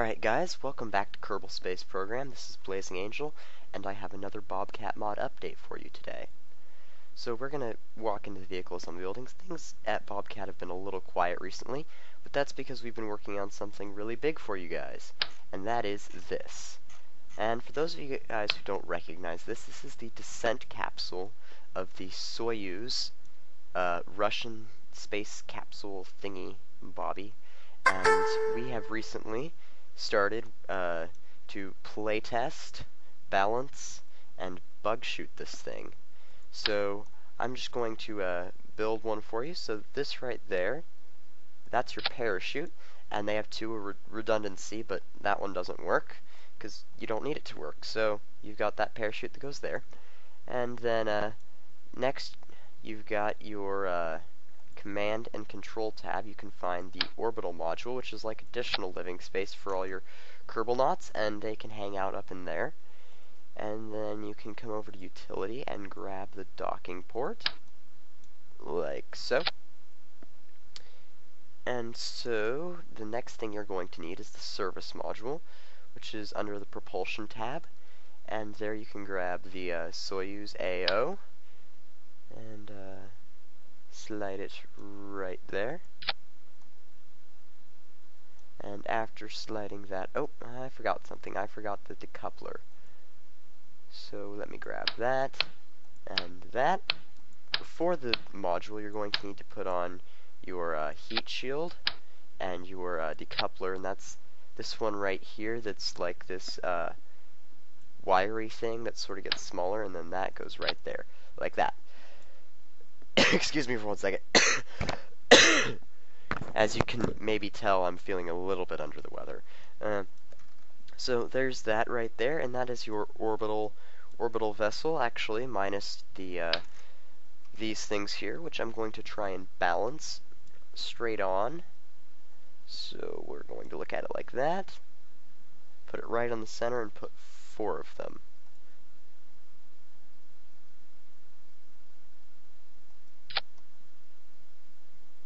Alright guys, welcome back to Kerbal Space Program. This is Blazing Angel, and I have another Bobcat mod update for you today. So we're going to walk into the vehicles on the buildings. Things at Bobcat have been a little quiet recently, but that's because we've been working on something really big for you guys, and that is this. And for those of you guys who don't recognize this, this is the descent capsule of the Soyuz Russian space capsule thingy bobby. And we have recently started to playtest, balance, and bug shoot this thing. So I'm just going to build one for you. So this right there, that's your parachute, and they have two redundancy, but that one doesn't work because you don't need it to work. So you've got that parachute that goes there, and then next you've got your command and control tab. You can find the orbital module, which is like additional living space for all your Kerbal knots, and they can hang out up in there. And then you can come over to utility and grab the docking port, like so. And so the next thing you're going to need is the service module, which is under the propulsion tab, and there you can grab the Soyuz AO and slide it right there. And after sliding that, oh, I forgot something. I forgot the decoupler. So let me grab that and that. Before the module, you're going to need to put on your heat shield and your decoupler, and that's this one right here that's like this wiry thing that sort of gets smaller, and then that goes right there, like that. Excuse me for 1 second. As you can maybe tell, I'm feeling a little bit under the weather. So there's that right there, and that is your orbital vessel, actually, minus the these things here, which I'm going to try and balance straight on. So we're going to look at it like that, put it right on the center, and put 4 of them.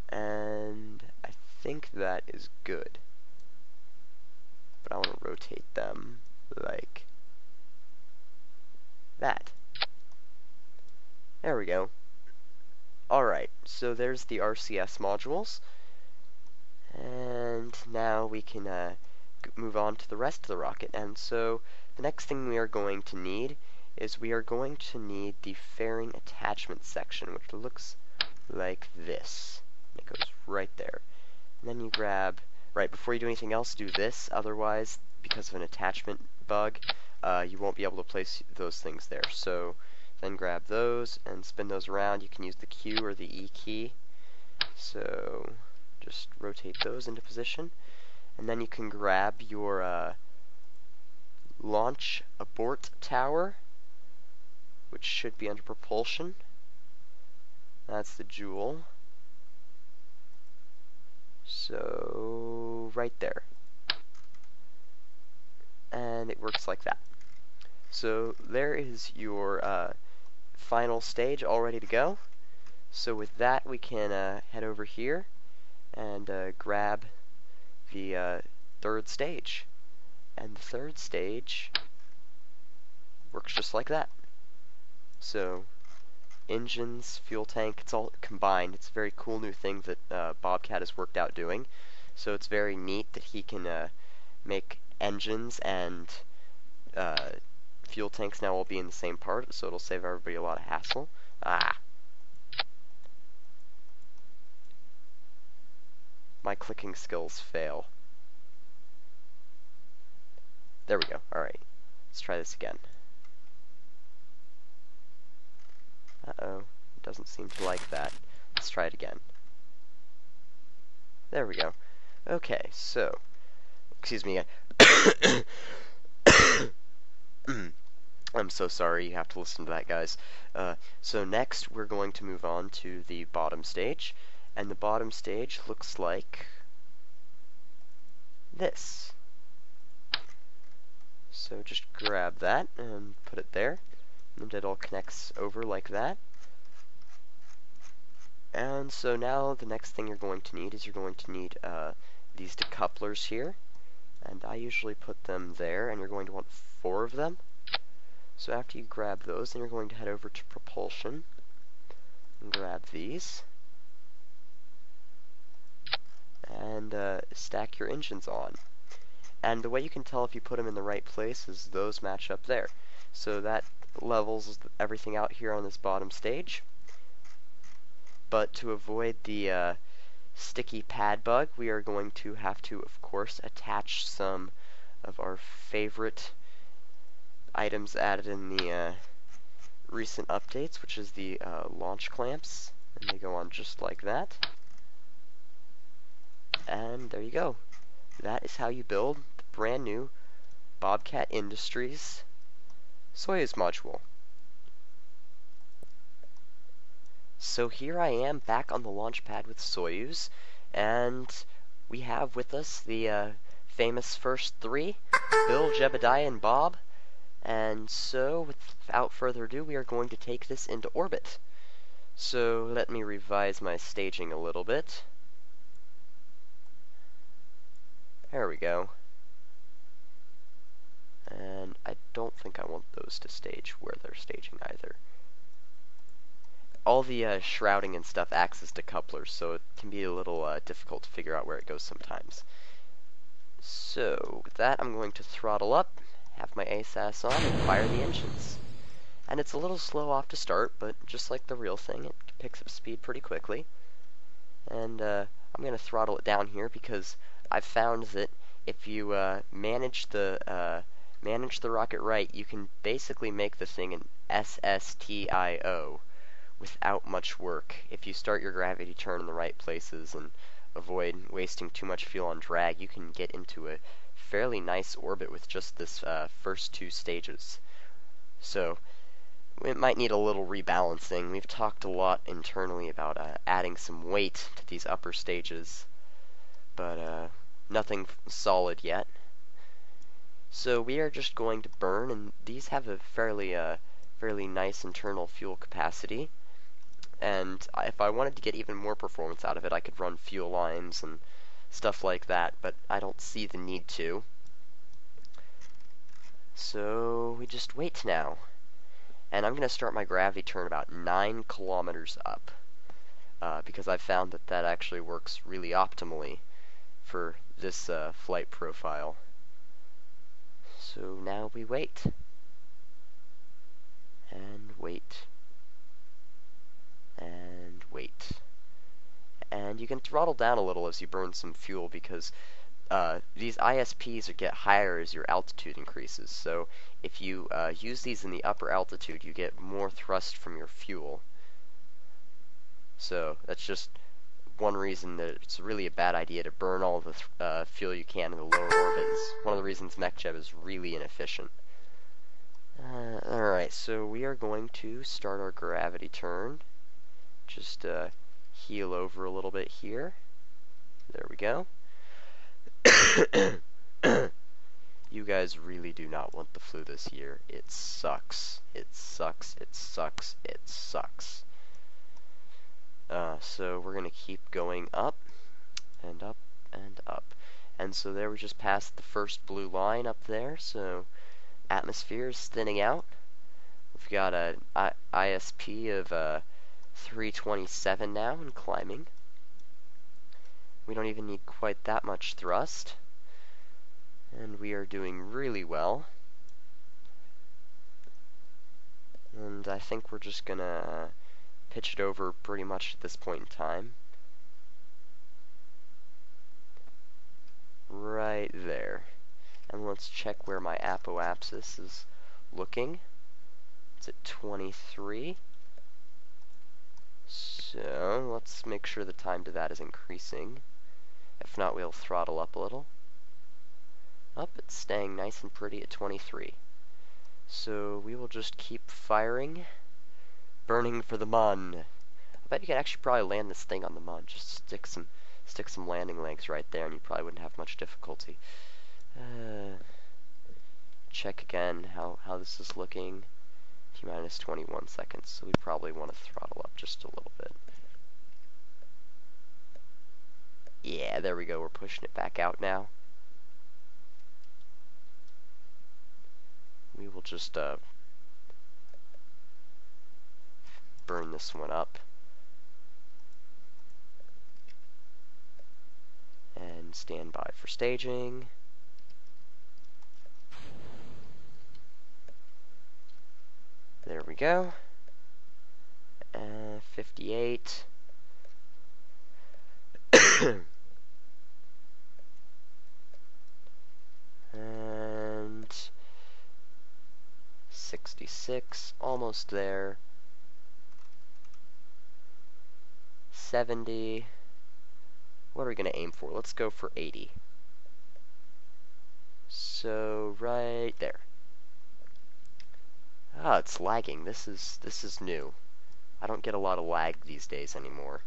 And I think that is good. But I want to rotate them like that. There we go. Alright, so there's the RCS modules. And now we can move on to the rest of the rocket. And so the next thing we are going to need is we are going to need the fairing attachment section, which looks like this. It goes right there. And then you grab, right before you do anything else, do this. Otherwise, because of an attachment bug, you won't be able to place those things there. So then grab those and spin those around. You can use the Q or the E key. So just rotate those into position. And then you can grab your launch abort tower, which should be under propulsion. That's the jewel. So right there, and it works like that. So there is your final stage all ready to go. So with that, we can head over here and grab the third stage, and the third stage works just like that. So engines, fuel tank, it's all combined. It's a very cool new thing that Bobcat has worked out doing. So it's very neat that he can make engines and fuel tanks now all be in the same part, so it'll save everybody a lot of hassle. My clicking skills fail. There we go. Alright, let's try this again. Uh-oh, it doesn't seem to like that. Let's try it again. There we go. Okay, so, excuse me again. I'm so sorry you have to listen to that, guys. So next, we're going to move on to the bottom stage, and the bottom stage looks like this. So just grab that and put it there. And it all connects over like that. And so now the next thing you're going to need is you're going to need these decouplers here. And I usually put them there, and you're going to want 4 of them. So after you grab those, then you're going to head over to propulsion and grab these. And stack your engines on. And the way you can tell if you put them in the right place is those match up there. So that levels everything out here on this bottom stage. But to avoid the sticky pad bug, we are going to have to, of course, attach some of our favorite items added in the recent updates, which is the launch clamps. And they go on just like that. And there you go. That is how you build the brand new Bobcat Industries Soyuz module. So here I am back on the launch pad with Soyuz, and we have with us the famous first 3, Bill, Jebediah, and Bob. And so, without further ado, we are going to take this into orbit. So let me revise my staging a little bit. There we go. And I don't think I want those to stage where they're staging either. All the shrouding and stuff acts as decouplers, so it can be a little difficult to figure out where it goes sometimes. So, with that, I'm going to throttle up, have my ASAS on, and fire the engines. And it's a little slow off to start, but just like the real thing, it picks up speed pretty quickly. And I'm going to throttle it down here because I've found that if you manage the rocket right, you can basically make the thing an SSTIO without much work. If you start your gravity turn in the right places and avoid wasting too much fuel on drag, you can get into a fairly nice orbit with just this first 2 stages. So it might need a little rebalancing. We've talked a lot internally about adding some weight to these upper stages, but nothing solid yet. So we are just going to burn, and these have a fairly nice internal fuel capacity. And if I wanted to get even more performance out of it, I could run fuel lines and stuff like that, but I don't see the need to. So we just wait now. And I'm going to start my gravity turn about 9 kilometers up, because I've found that that actually works really optimally for this flight profile. So now we wait. And wait. And wait. And you can throttle down a little as you burn some fuel because these ISPs get higher as your altitude increases. So if you use these in the upper altitude, you get more thrust from your fuel. So that's just one reason that it's really a bad idea to burn all the fuel you can in the lower orbits. One of the reasons MechJeb is really inefficient. Alright, so we are going to start our gravity turn. Just heel over a little bit here. There we go. You guys really do not want the flu this year. It sucks. It sucks. It sucks. It sucks. So we're going to keep going up and up and up. And so there we just passed the first blue line up there. So atmosphere is thinning out. We've got an ISP of 327 now and climbing. We don't even need quite that much thrust. And we are doing really well. And I think we're just gonna pitch it over pretty much at this point in time. Right there. And let's check where my apoapsis is looking. It's at 23. So let's make sure the time to that is increasing. If not, we'll throttle up a little. Up, it's staying nice and pretty at 23. So we will just keep firing. Burning for the mun. I bet you could actually probably land this thing on the mun. Just stick some landing legs right there and you probably wouldn't have much difficulty. Check again how this is looking. T-minus 21 seconds, so we probably want to throttle up just a little bit. Yeah, there we go, we're pushing it back out now. just burn this one up. And stand by for staging. There we go. 58. And 66, almost there. 70. What are we going to aim for? Let's go for 80. So right there. Ah, it's lagging. This is new. I don't get a lot of lag these days anymore.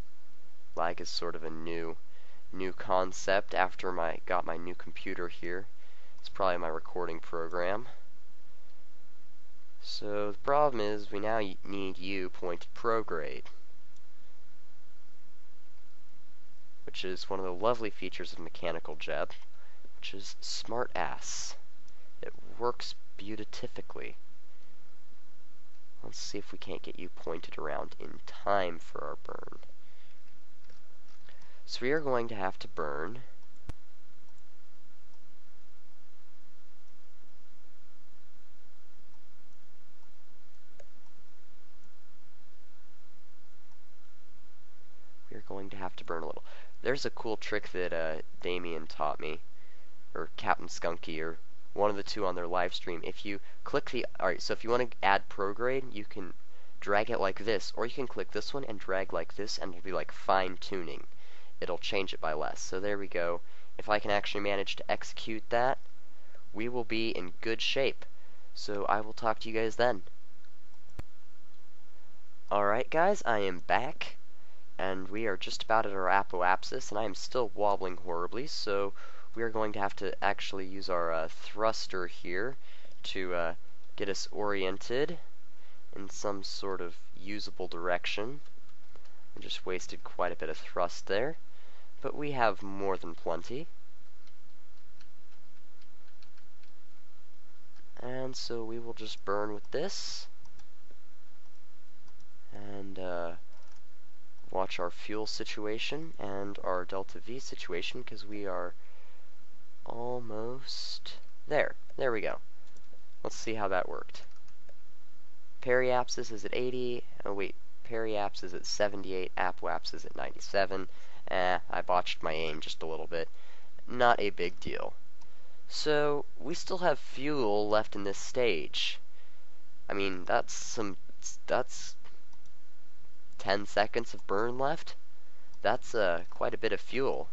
Lag is sort of a new concept after got my new computer here. It's probably my recording program. So the problem is we now need U pointed prograde, which is one of the lovely features of Mechanical Jeb, which is smart ass. It works beautifically. Let's see if we can't get you pointed around in time for our burn. So we are going to have to burn a little. There's a cool trick that Damien taught me, or Captain Skunky, or one of the two on their live stream. If you click alright, so if you want to add prograde, you can drag it like this, or you can click this one and drag like this, and it'll be like fine-tuning. It'll change it by less. So there we go. If I can actually manage to execute that, we will be in good shape. So I will talk to you guys then. Alright guys, I am back, and we are just about at our apoapsis, and I am still wobbling horribly, so we are going to have to actually use our thruster here to get us oriented in some sort of usable direction. I just wasted quite a bit of thrust there, but we have more than plenty. And so we will just burn with this, and watch our fuel situation and our delta V situation, because we are almost there. There we go. Let's see how that worked. Periapsis is at 80. Oh wait, periaps is at 78. Apoaps is at 97. I botched my aim just a little bit. Not a big deal. So we still have fuel left in this stage. I mean, that's 10 seconds of burn left. That's quite a bit of fuel.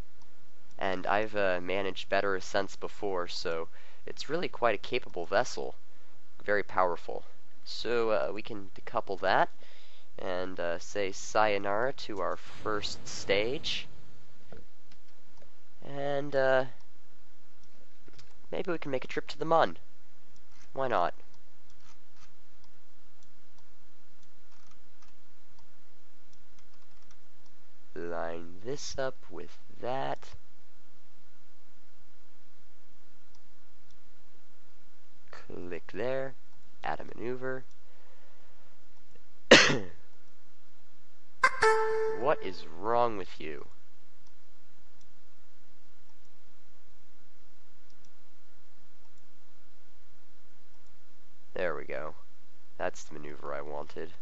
And I've managed better ascents before, so it's really quite a capable vessel. Very powerful. So we can decouple that and say sayonara to our first stage. And maybe we can make a trip to the Mun. Why not? Line this up with that. Click there. Add a maneuver. What is wrong with you? There we go. That's the maneuver I wanted.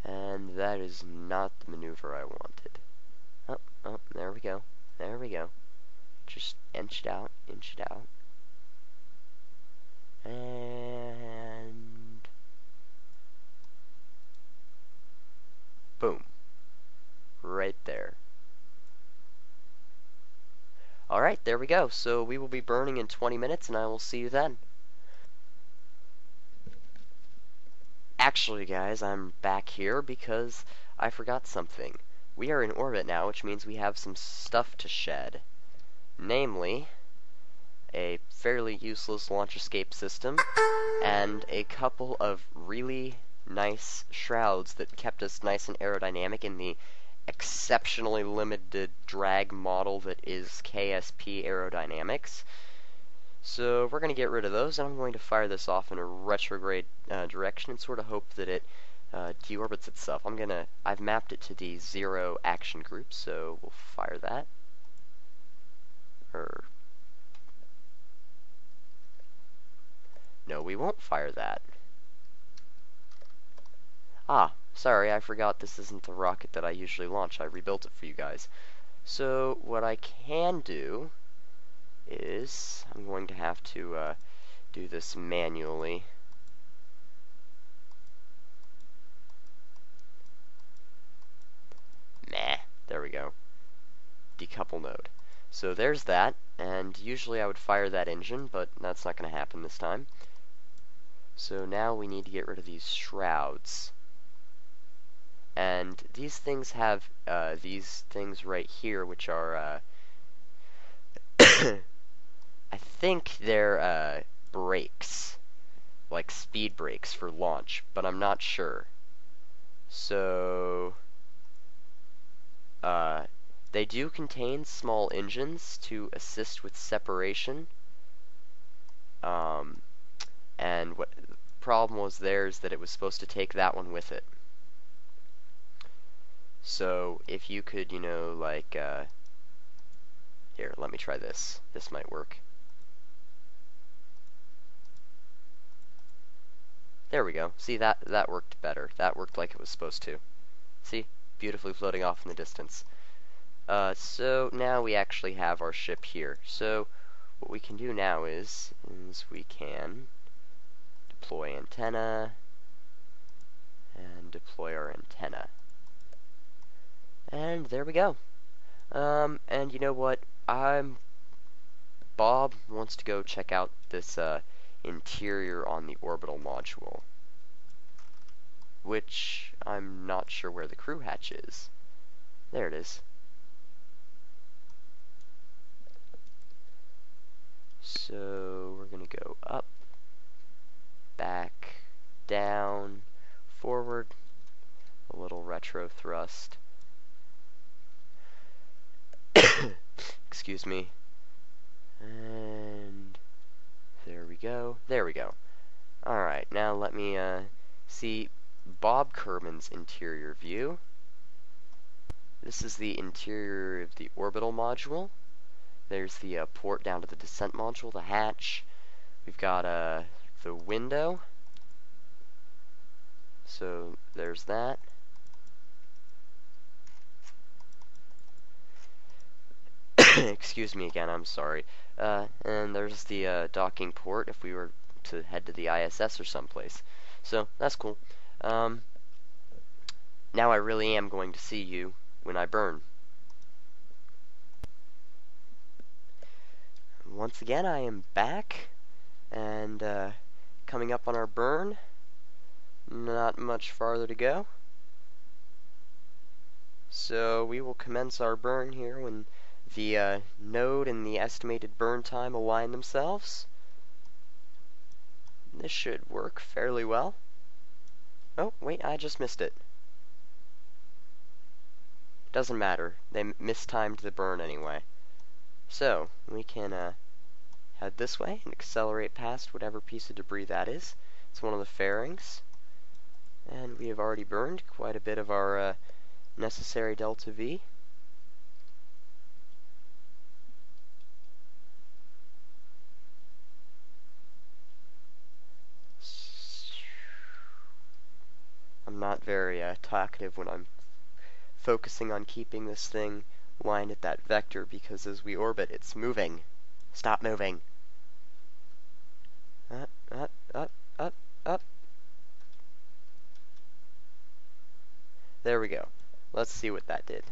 And that is not the maneuver I wanted. Oh, there we go. There we go. Just inch it out, inch it out. And boom. Right there. Alright, there we go. So we will be burning in 20 minutes, and I will see you then. Actually, guys, I'm back here because I forgot something. We are in orbit now, which means we have some stuff to shed. Namely, a fairly useless launch escape system, and a couple of really nice shrouds that kept us nice and aerodynamic in the exceptionally limited drag model that is KSP Aerodynamics. So we're going to get rid of those, and I'm going to fire this off in a retrograde direction and sort of hope that it deorbits itself. I've mapped it to the 0 action group, so we'll fire that. No, we won't fire that. Ah, sorry, I forgot this isn't the rocket that I usually launch. I rebuilt it for you guys. So what I can do is I'm going to have to do this manually. Meh, there we go. Decouple node. So there's that, and usually I would fire that engine, but that's not going to happen this time. So now we need to get rid of these shrouds. And these things have these things right here, which are I think they're brakes, like speed brakes for launch, but I'm not sure. So they do contain small engines to assist with separation. And what the problem was there is that it was supposed to take that one with it. So if you could, you know, like, here, let me try this. This might work. There we go. See, that worked better. That worked like it was supposed to. See? Beautifully floating off in the distance. So now we actually have our ship here. So what we can do now is we can deploy antenna and deploy our antenna. And there we go. And you know what? Bob wants to go check out this interior on the orbital module, which I'm not sure where the crew hatch is. There it is. So we're going to go up, back, down, forward, a little retro thrust. Excuse me. And there we go. There we go. Alright, now let me see Bob Kerman's interior view. This is the interior of the orbital module. There's the port down to the descent module, the hatch. We've got the window. So there's that. Excuse me again, I'm sorry. And there's the docking port if we were to head to the ISS or someplace. So that's cool. Now I really am going to see you when I burn. Once again, I am back, and coming up on our burn. Not much farther to go. So we will commence our burn here when the node and the estimated burn time align themselves. This should work fairly well. Oh, wait, I just missed it. Doesn't matter. They mistimed the burn anyway. So, we can head this way and accelerate past whatever piece of debris that is. It's one of the fairings. And we have already burned quite a bit of our necessary delta V. I'm not very talkative when I'm focusing on keeping this thing lined at that vector, because as we orbit, it's moving. Stop moving. Up, up, up, up, up. There we go. Let's see what that did.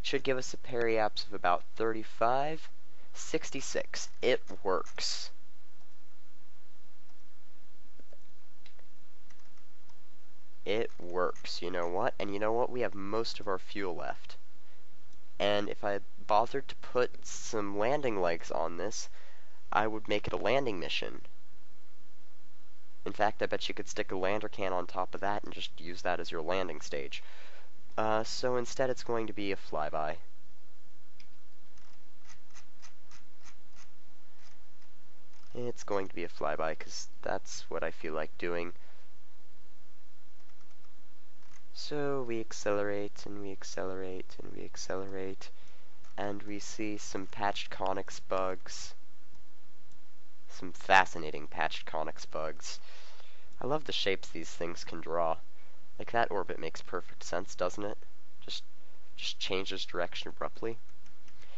Should give us a periapse of about 35. 66. It works. It works. You know what? And you know what? We have most of our fuel left. And if I bothered to put some landing legs on this, I would make it a landing mission. In fact, I bet you could stick a lander can on top of that and just use that as your landing stage. So instead it's going to be a flyby. it's going to be a flyby because that's what I feel like doing. So we accelerate, and we accelerate, and we accelerate, and we see some patched conics bugs. Some fascinating patched conics bugs. I love the shapes these things can draw. Like, that orbit makes perfect sense, doesn't it? Just changes direction abruptly.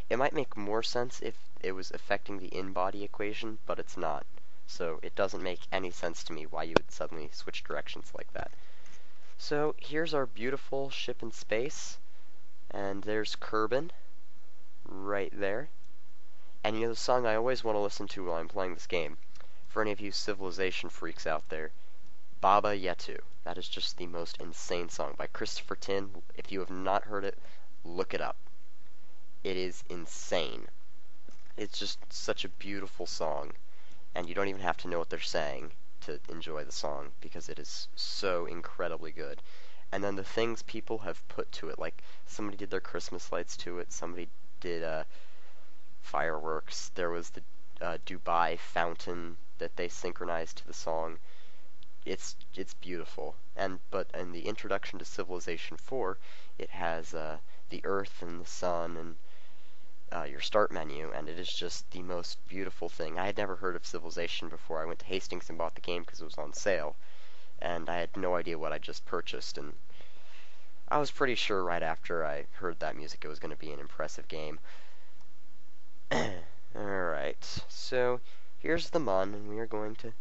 It might make more sense if it was affecting the in-body equation, but it's not. So it doesn't make any sense to me why you would suddenly switch directions like that. So here's our beautiful ship in space, and there's Kerbin right there. And you know the song I always want to listen to while I'm playing this game, for any of you Civilization freaks out there, Baba Yetu. That is just the most insane song by Christopher Tin. If you have not heard it, look it up. It is insane. It's just such a beautiful song, and you don't even have to know what they're saying to enjoy the song, because it is so incredibly good. And then the things people have put to it, like somebody did their Christmas lights to it, somebody did fireworks, there was the Dubai fountain that they synchronized to the song. It's beautiful. But in the introduction to Civilization 4, it has the Earth and the Sun and your start menu, and it is just the most beautiful thing. I had never heard of Civilization before. I went to Hastings and bought the game because it was on sale, and I had no idea what I just purchased, and I was pretty sure right after I heard that music it was going to be an impressive game. Alright, so here's the Mun, and we are going to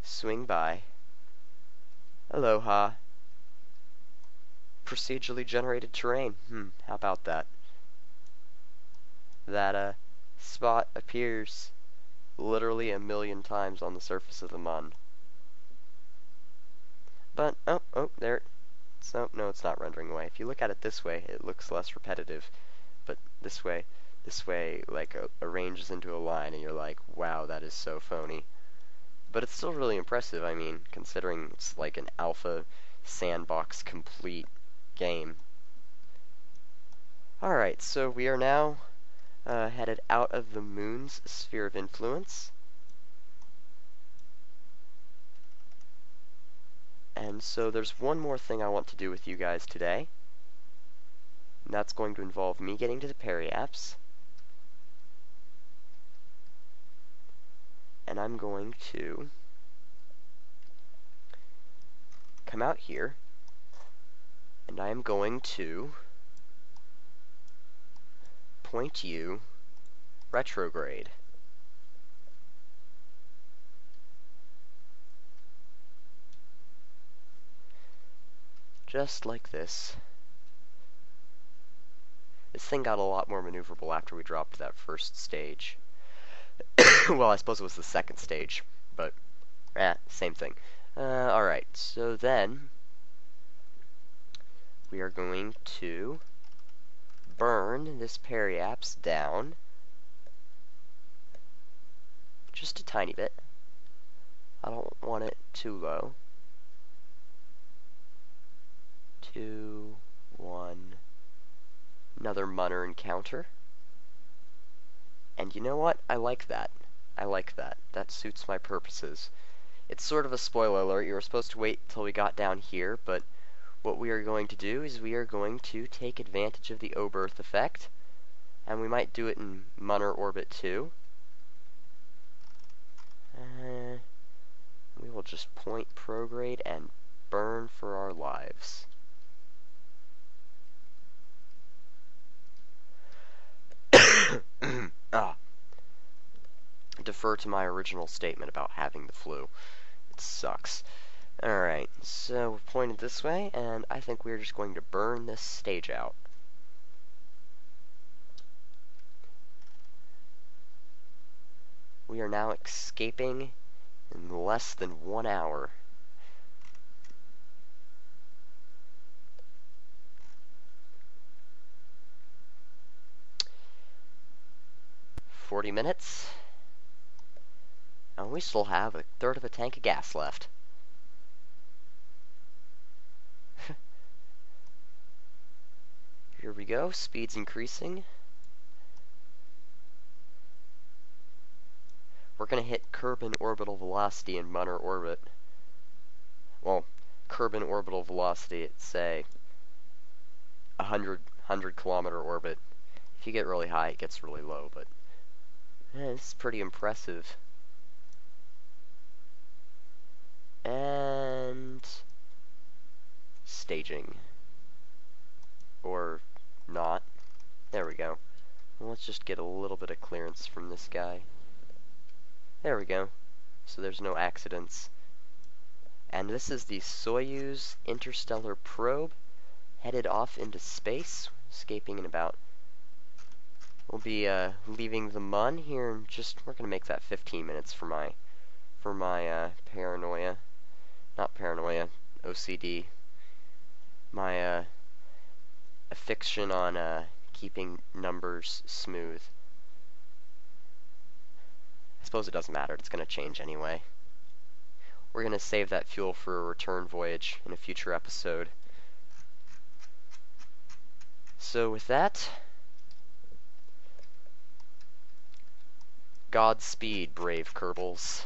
swing by. Aloha. Procedurally generated terrain. How about that? That spot appears literally a million times on the surface of the Mun. But, oh, there. So, no, it's not rendering away. If you look at it this way, it looks less repetitive. But this way, like, arranges into a line, and you're like, wow, that is so phony. But it's still really impressive, I mean, considering it's like an alpha sandbox complete game. Alright, so we are now headed out of the moon's sphere of influence. And so there's one more thing I want to do with you guys today. And that's going to involve me getting to the periapse. And I'm going to come out here, and I am going to point you retrograde. Just like this. This thing got a lot more maneuverable after we dropped that first stage. Well, I suppose it was the second stage, but same thing. Alright, so then we are going to burn this periapse down just a tiny bit. I don't want it too low. 2, 1, another Munner encounter. And you know what? I like that. I like that. That suits my purposes. It's sort of a spoiler alert. You were supposed to wait till we got down here, but what we are going to do is we are going to take advantage of the Oberth effect, and we might do it in Munner orbit too. We will just point prograde and burn for our lives. Defer to my original statement about having the flu. It sucks. Alright, so we're pointed this way, and I think we're just going to burn this stage out. We are now escaping in less than 1 hour. $40. And we still have a third of a tank of gas left. Here we go, speed's increasing. we're going to hit Kerbin orbital velocity in Munner orbit. Well, Kerbin orbital velocity at, say, 100 kilometer orbit. If you get really high, it gets really low, but this is pretty impressive. And staging. Or not. There we go. Well, let's just get a little bit of clearance from this guy. There we go. So there's no accidents. And this is the Soyuz interstellar probe headed off into space, escaping in about... We'll be leaving the Mun here in just... We're going to make that 15 minutes for my paranoia. Not paranoia, OCD. My affliction on keeping numbers smooth. I suppose it doesn't matter, it's going to change anyway. We're going to save that fuel for a return voyage in a future episode. So with that, Godspeed, brave Kerbals.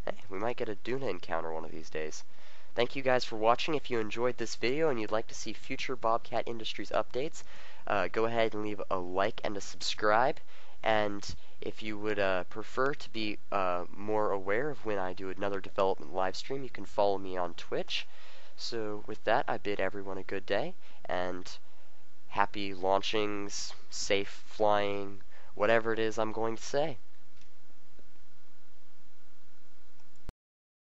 Hey, we might get a Duna encounter one of these days. Thank you guys for watching. If you enjoyed this video and you'd like to see future Bobcat Industries updates, go ahead and leave a like and a subscribe. And if you would prefer to be more aware of when I do another development live stream, you can follow me on Twitch. So with that, I bid everyone a good day, and happy launchings, safe flying, whatever it is I'm going to say.